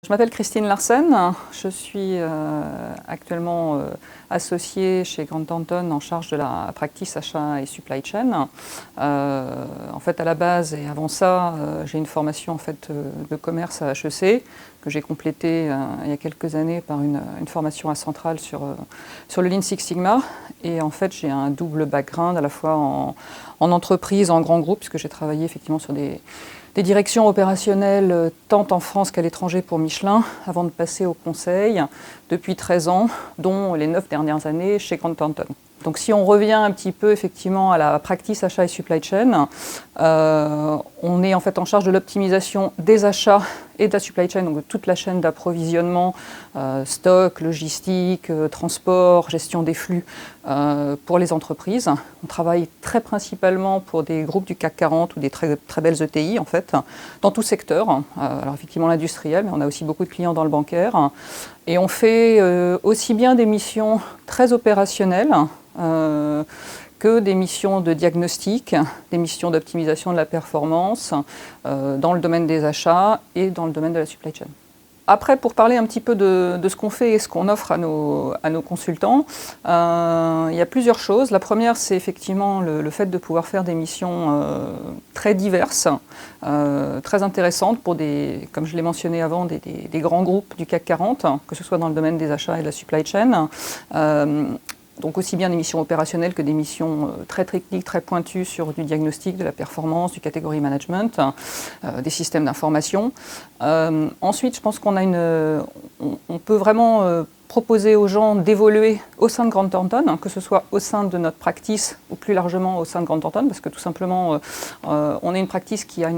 Je m'appelle Christine Larsen, je suis actuellement associée chez Grant Thornton en charge de la practice achat et supply chain. En fait, à la base et avant ça, j'ai une formation en fait, de commerce à HEC que j'ai complétée il y a quelques années par une formation à Centrale sur le Lean Six Sigma. Et en fait, j'ai un double background à la fois en entreprise, en grand groupe, puisque j'ai travaillé effectivement sur des directions opérationnelles tant en France qu'à l'étranger pour Michelin, avant de passer au conseil depuis 13 ans, dont les 9 dernières années chez Grant Thornton. Donc si on revient un petit peu effectivement à la practice achat et supply chain, on est en fait en charge de l'optimisation des achats et de la supply chain, donc de toute la chaîne d'approvisionnement, stock, logistique, transport, gestion des flux pour les entreprises. On travaille très principalement pour des groupes du CAC 40 ou des très belles ETI en fait, dans tout secteur. Alors effectivement l'industriel, mais on a aussi beaucoup de clients dans le bancaire. Et on fait aussi bien des missions très opérationnelles que des missions de diagnostic, des missions d'optimisation de la performance dans le domaine des achats et dans le domaine de la supply chain. Après, pour parler un petit peu de ce qu'on fait et ce qu'on offre à nos consultants, il y a plusieurs choses. La première, c'est effectivement le fait de pouvoir faire des missions très diverses, très intéressantes pour des, comme je l'ai mentionné avant, des grands groupes du CAC 40, que ce soit dans le domaine des achats et de la supply chain. Donc aussi bien des missions opérationnelles que des missions très techniques, très pointues sur du diagnostic, de la performance, du category management, des systèmes d'information. Ensuite, je pense qu'on a on peut vraiment proposer aux gens d'évoluer au sein de Grant Thornton, que ce soit au sein de notre practice ou plus largement au sein de Grant Thornton, parce que tout simplement, on est une practice qui a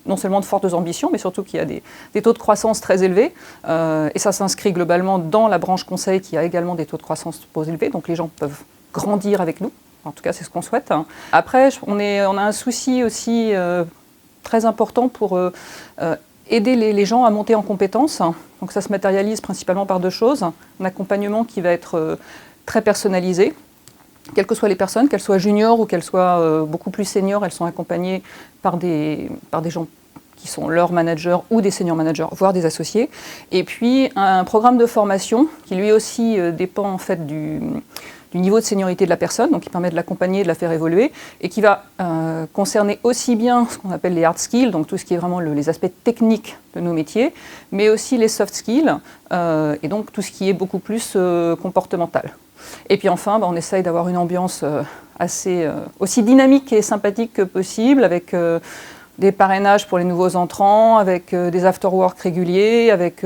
non seulement de fortes ambitions, mais surtout qui a des taux de croissance très élevés. Et ça s'inscrit globalement dans la branche conseil qui a également des taux de croissance trop élevés, donc les gens peuvent grandir avec nous. En tout cas, c'est ce qu'on souhaite. Après, on a un souci aussi très important pour aider les gens à monter en compétences. Donc ça se matérialise principalement par deux choses. Un accompagnement qui va être très personnalisé. Quelles que soient les personnes, qu'elles soient juniors ou qu'elles soient beaucoup plus seniors, elles sont accompagnées par des gens qui sont leurs managers ou des senior managers, voire des associés. Et puis un programme de formation qui lui aussi dépend en fait du niveau de seniorité de la personne, donc qui permet de l'accompagner, de la faire évoluer, et qui va concerner aussi bien ce qu'on appelle les hard skills, donc tout ce qui est vraiment les aspects techniques de nos métiers, mais aussi les soft skills, et donc tout ce qui est beaucoup plus comportemental. Et puis enfin, on essaye d'avoir une ambiance aussi dynamique et sympathique que possible, avec des parrainages pour les nouveaux entrants, avec des after-work réguliers, avec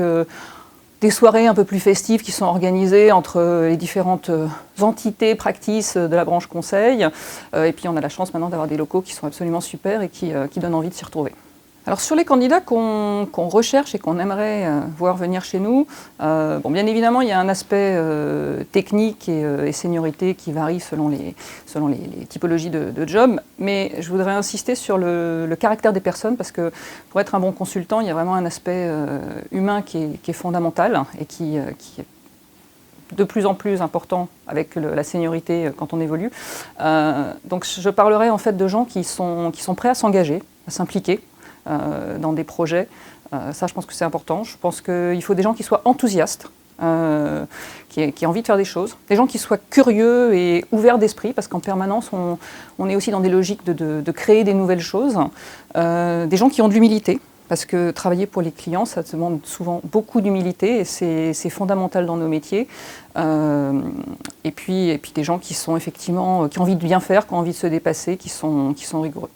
des soirées un peu plus festives qui sont organisées entre les différentes entités, practices de la branche conseil. Et puis on a la chance maintenant d'avoir des locaux qui sont absolument super et qui donnent envie de s'y retrouver. Alors sur les candidats qu'on recherche et qu'on aimerait voir venir chez nous, bien évidemment il y a un aspect technique et seniorité qui varie selon les typologies de jobs, mais je voudrais insister sur le caractère des personnes parce que pour être un bon consultant, il y a vraiment un aspect humain qui est fondamental et qui est de plus en plus important avec la seniorité quand on évolue. Donc je parlerai en fait de gens qui sont prêts à s'engager, à s'impliquer dans des projets. Ça, je pense que c'est important. Je pense qu'il faut des gens qui soient enthousiastes, qui aient envie de faire des choses, des gens qui soient curieux et ouverts d'esprit, parce qu'en permanence, on est aussi dans des logiques de créer des nouvelles choses, des gens qui ont de l'humilité, parce que travailler pour les clients, ça demande souvent beaucoup d'humilité et c'est fondamental dans nos métiers. Et puis des gens qui sont effectivement, qui ont envie de bien faire, qui ont envie de se dépasser, qui sont rigoureux.